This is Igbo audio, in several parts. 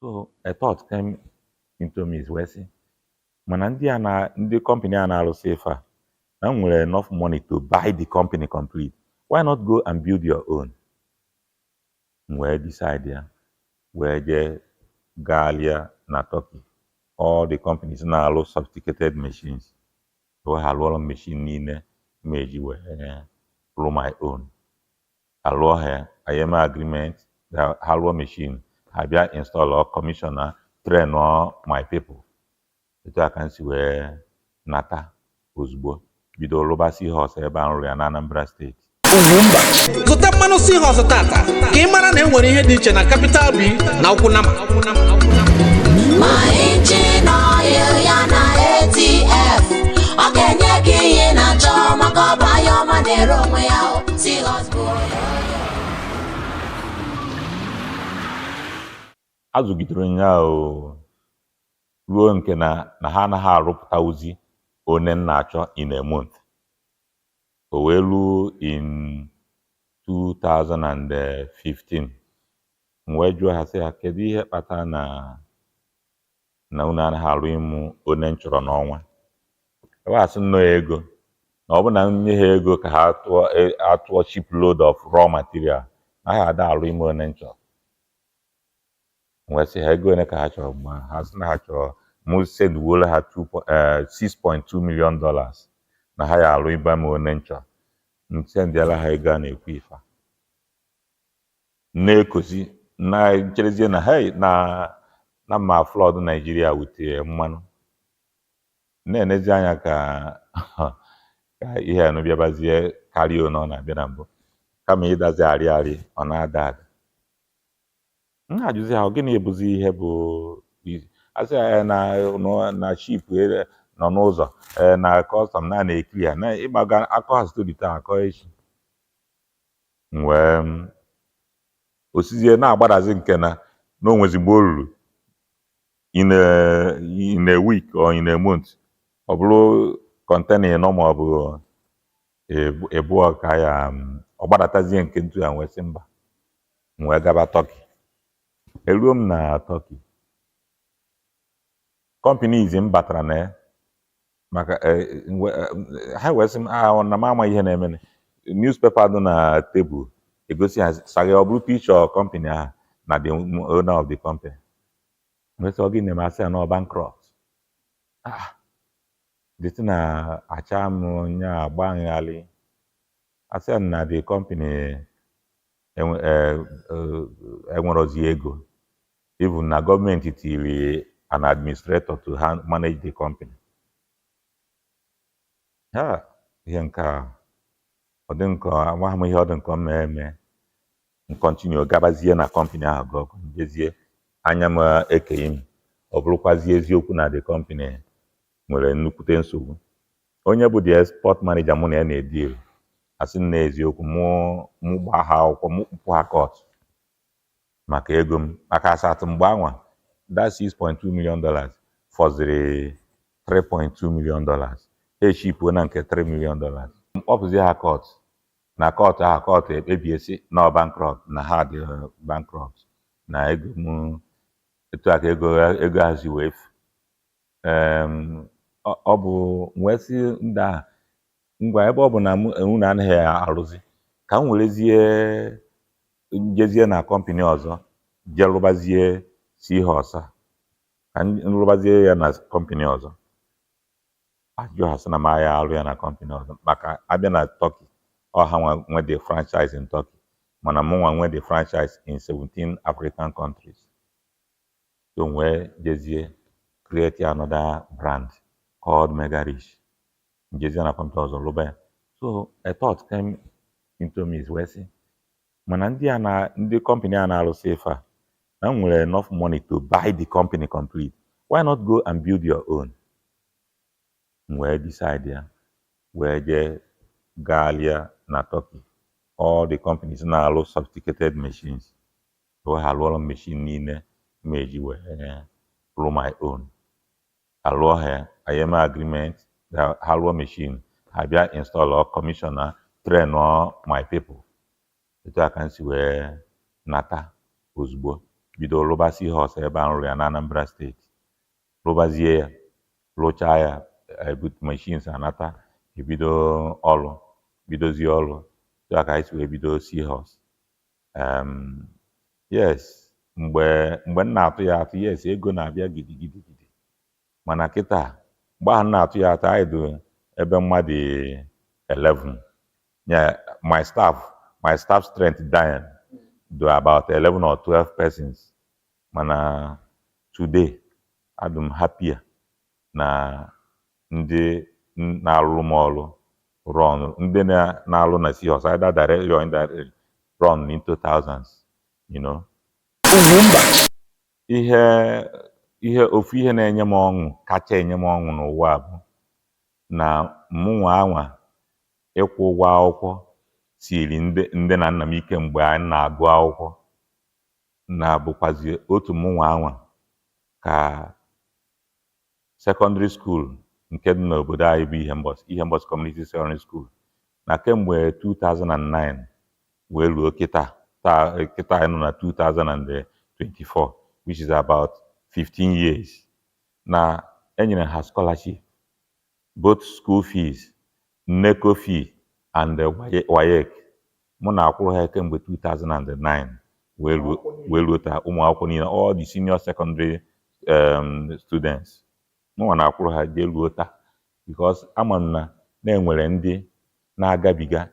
So a thought came into me is wee sị mana ndị company a na-arụsị ife a na m nwere enough money to buy the company complete. Why not go and build your own? Wee decide ya wee jee galia na Turkey. All the companies na-alụ sophisticated machines. So ha lụọrọ machine niile ma eji wee rụọ my own. Alụọ ha ayeme agreement ha lụọ machine ha bịa install or commissioner train all my people. Etu a ka m si wee nata ozugbo bido rụba Seahorse ebe a rụrụ ya na Anambra steeti. Ugwumba zụta mmanụ Seahorse tata ka ị mara na e nwere ihe dị iche na capital B na Ụkwụnama. Ma engine oil ya na ATF ọ ga-enye gị ihe na-achọ maka ọba ya ọma na-ere onwe ya. Seahorse bụ azụgidere ya ruo nke na ha anaghị arụpụta ozi one na-achọ in a month. O wee ruo in 2015 m wee jụọ ha sị ha kedu ihe kpatara na unu anaghị arụ ịmụ one m chọrọ n'ọnwa. Ebe a sị nnọọ ego na ọ bụ na nye ha ego ka ha atụọ ship load of raw material na ha ada arụ ime one m chọrọ. Wee sị ha ego one ka ha chọrọ mgbe ha sị na ha chọrọ mụ sendwuola ha $6.2 million na ha ya arụ ibe m one m chọrọ. M sendiala ha ego a na-ekwu ife na-ekozi na-echerezie na hey na mma flood Nigeria wutere mmanụ na-enezi anya ka ihe anụ bịabazie karịa ọ na-abịa na mbụ kama ịdazi arị ọ na-ada ada. M na-ajụzi ha gịnị ebuzi ihe bụ asị ya na ship nọ n'ụzọ na custom na-ekiri ya na ịgbaga akọ ha stori taa akọ echi. Wee osizie na-agbadazi nke na onwezigbo ruru in a week or in a month ọ bụrụ kọntena ịnọ ma ọ bụ ebuo ka ya ọ gbadatazie nke ntu ya wee sị mba m wee gaba Turkey. Eruo m na Turkey companies m batara na ya maka ha wee sị m na m ama ihe na-eme. Newspaper dị na tebụl egosi ha sagị ọ bụrụ picture company ahụ na the owner of the company. Wee sị ọ gị na-eme asị ya na bankrupt. Dịtị na acha m nya agba nghalị asị ya na the company enwerozi ego even na gọọmenti tiri an administrator to manage the company. Ihe nke ọ dị nke amaghị m ihe ọ dị nke ọma eme m continue gabazie na company ahụ gọgụ jezie anya m ekeghị m ọ bụrụkwazie eziokwu na the company nwere nnukwute nsogbu. Onye bụ the export manager mụ na ya na-ediri asị m na eziokwu mụ gbaa ha akwụkwọ mụ kpụpụ ha court maka ego m maka asatụ mgbe anwa that $6.2 million fọziri $3.2 million. Eshipụ na nke $3 million. Mkpọpụzie ha court na court ahụ court ekpebie sị na bankrupt na ha dị bankrupt na ego m etu aka ego ha si wee ọ bụ wee sị ndị ahụ ngwa ebe ọ bụ na unu anaghị arụzi ka m werezie jezie na company ọzọ jee rụbazie Seahorse ka m rụbazie ya na company ọzọ. Ajụ ha sị na m agha arụ ya na company ọzọ maka abịa na Turkey ọha nwe the franchise in Turkey mana mụnwa nwe the franchise in 17 African countries. So wee jezie create another brand called Mega Rich. Jezie na company ọzọ rụba ya. So a thought came into me is wee sị mana ndị company a na-arụsị ife a na m nwere enough money to buy the company complete. Why not go and build your own? Wee decide ya wee jee galia na Turkey. All the companies na-alụ sophisticated machines. So ha lụọrọ machine niile ma eji wee rụọ my own. Alụọ ha ayeme agreement ha lụọ machine ha bịa install or commissioner train all my people. Etu a ka m si wee nata ozugbo bido rụba Seahorse ebe a rụrụ ya na Anambra steeti rụbazie ya rụchaa ya ebut machines anata ebido ọrụ bidozie ọrụ so aka anyị si wee bido Seahorse. Yes, mgbe m na-atụ ya atụ yes ego na-abịa gidigidi mana kịta mgbe ahụ m na-atụ ya atụ anyị dị ebe mmadụ 11. Yeah, my staff strength dying do about 11 or 12 persons. Mana today, I'm happier na ndị na-alụ m ọrụ run ndị na-alụ na Seahorse either directly or indirectly run into thousands, you know. Ofu ihe na-enye m ọṅụ kacha enye m ọṅụ n'ụwa bụ na mụnwa anwa ịkwụ ụgwọ akwụkwọ siri ndị na nna m ike mgbe anyị na-agụ akwụkwọ na bụkwazi otu mụnwa anwa ka secondary school nke dị n'obodo anyị bụ Ihembọsị Community Secondary School na kemgbe 2009 wee ruo kịta anyị nọ na 2024 which is about 15 years na enyere ha scholarship both school fees, NECO fee and WAEC. Mụ na-akwụrụ ha kemgbe 2009 wee ruo taa ụmụ akwụkwọ niile all the senior secondary students mụ na-akwụrụ ha jee ruo taa because ama m na-enwere ndị na-agabiga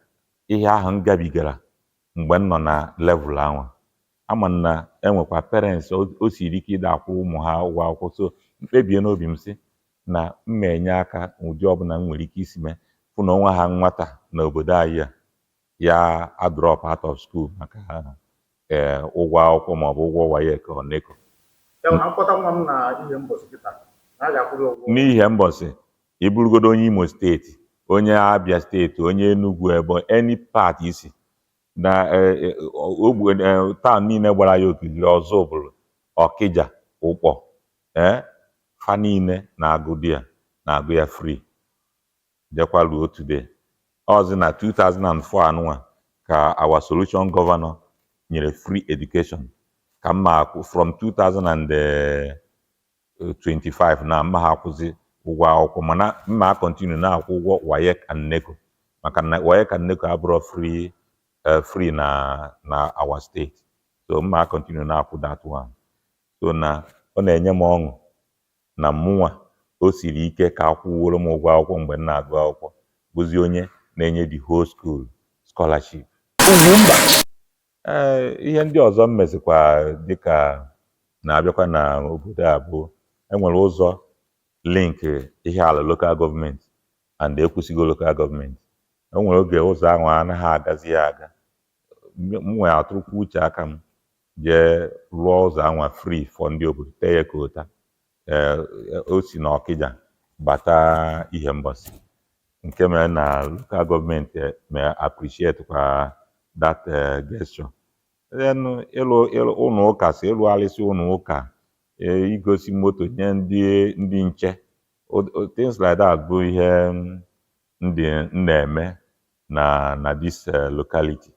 ihe ahụ m gabigara mgbe m nọ na level ahụ. Ama m na enwekwa parents o siri ike ịda akwụ ụmụ ha ụgwọ akwụkwọ so mkpebie n'obi m sị na m enye aka ụdị ọbụla m nwere ike isi mee fụ na onwe ha nwata n'obodo anyị ya drop out of school maka ụgwọ akwụkwọ maọbụ ụgwọ WAEC or NECO. n'Ihembọsị iburugodo onye Imo steeti onye Abia steeti onye Enugu Ebonyi any part isi na town niile gbara ya okirikiri Ọzọbụlụ Ọkịja Ụkpọ fa niile na-agụ ya free jekwa ruo today. Ọzi na 2004 anụnwa ka our solution governor nyere free education ka mma akwụ from 2025 na mma ha akwụzi ụgwọ akwụkwọ mana mma continue na-akwụ ụgwọ WAEC and NECO maka na WAEC and NECO abụrụ free na our state so mma continue na-akwụ that one. So na ọ na-enye m ọṅụ na mụnwa o siri ike ka akwụworo m ụgwọ akwụkwọ mgbe m na-agụ akwụkwọ bụzi onye na-enye the whole school scholarship. Ihe ndị ọzọ m mezikwa dịka na-abịakwa na obodo a bụ enwere ụzọ link ihe ala local government and ekwusigo local government. Enwere oge ụzọ ahụ anaghị agazi ya aga m nwere atụrụkwa uche aka m jee rụọ ụzọ ahụ free for ndị obodo tee ya ka ụta o si na Ọkịja bata Ihembọsị nke mere na local government may appreciate kwa that gesture. Then ịlụ ụlọ ụka si ịlụgharịsị ụlọ ụka igosi moto nye ndị nche things like that bụ ihe ndị na-eme na this locality.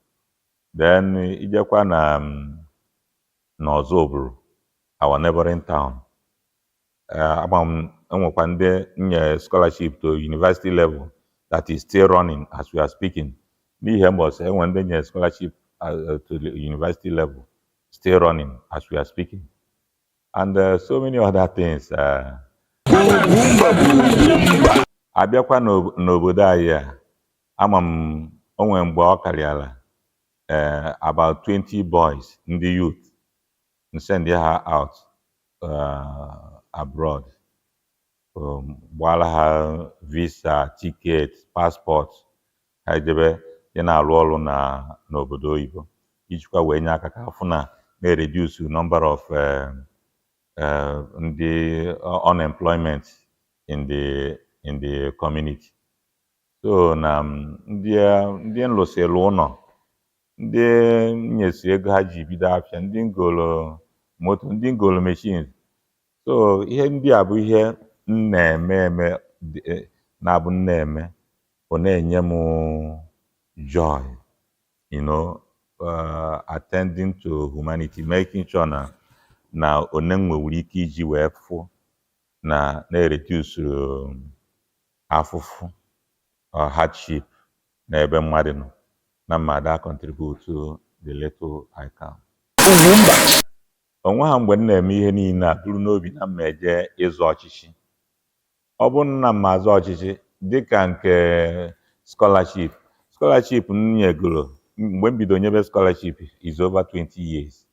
Then ijekwa na Ọzọbụlụ our neighboring town enwekwa ndị nye scholarship to university level that is still running as we are speaking. N'Ihembọsị enwe ndị nye scholarship to the university level still running as we are speaking and so many other things. Abịakwa n'obodo anyị ama m onwe mgbe ọ karịala about 20 boys ndị youth send ha out abroad gbara ha visa ticket passport ha jebe ya na-arụ ọrụ n'obodo oyibo ijikwa wee nye aka ka afụ na-reduce number of ndị unemployment in the community. So na ndị nlụsịrị ụlọ ndị nyesi ego ha ji bido afịa ndị ngolo moto ndị ngolo machines. So ihe ndị a bụ ihe m na-eme na-abụ na-eme ọ na-enye m joy, you know, attending to humanity, making sure na na one nwewere ike iji wee fụ na-reduce afụfụ hardship na ebe mmadụ nọ na mmadụ contribute to the little I can. Onwe ha mgbe m na-eme ihe niile a bụrụ n'obi na mma eje ịzụ ọchịchị. Ọ bụrụ na mma azụ ọchịchị dịka nke scholarship m nyegoro mgbe m bido nyebe scholarship is over 20 years.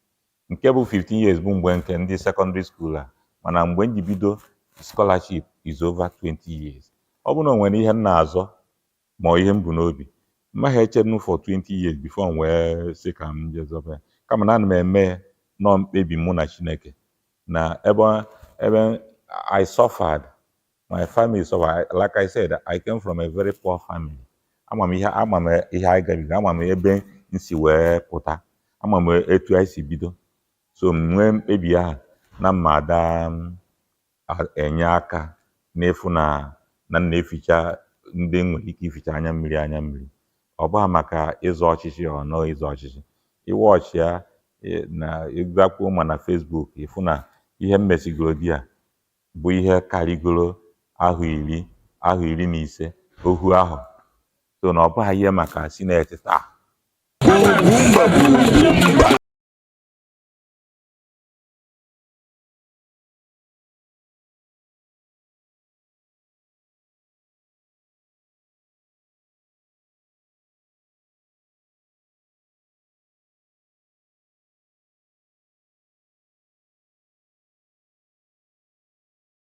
Nke bụ 15 years bụ mgbe nke ndị secondary school a, mana mgbe m ji bido scholarship is over 20 years. Ọ bụrụ na o nwere ihe m na-azọ ma ihe m bụ n'obi, mmaghị echere for 20 years before m wee sị ka m jezọbe, kama na ana m eme nọ mkpebi mụ na Chineke na ebe I suffered, my family suffered. Like I said, I came from a very poor family. Ama m ihe anyị gabiga, ama m ebe nsi wee pụta, ama m etu anyị si bido. So m nwee mkpebi ahụ na mmada enye aka n'efu na na-eficha ndị nwere ike ificha anya mmiri. Ọ bụghị maka ịzụ ọchịchị ọ nọ ịzụ ọchịchị. Iwe ọchịa na ịgakwu ma na Facebook ịfụ na ihe m mesigoro di a bụ ihe karịgoro ahụ 15 ohu ahụ. So na ọ bụghị ihe maka sineti taa.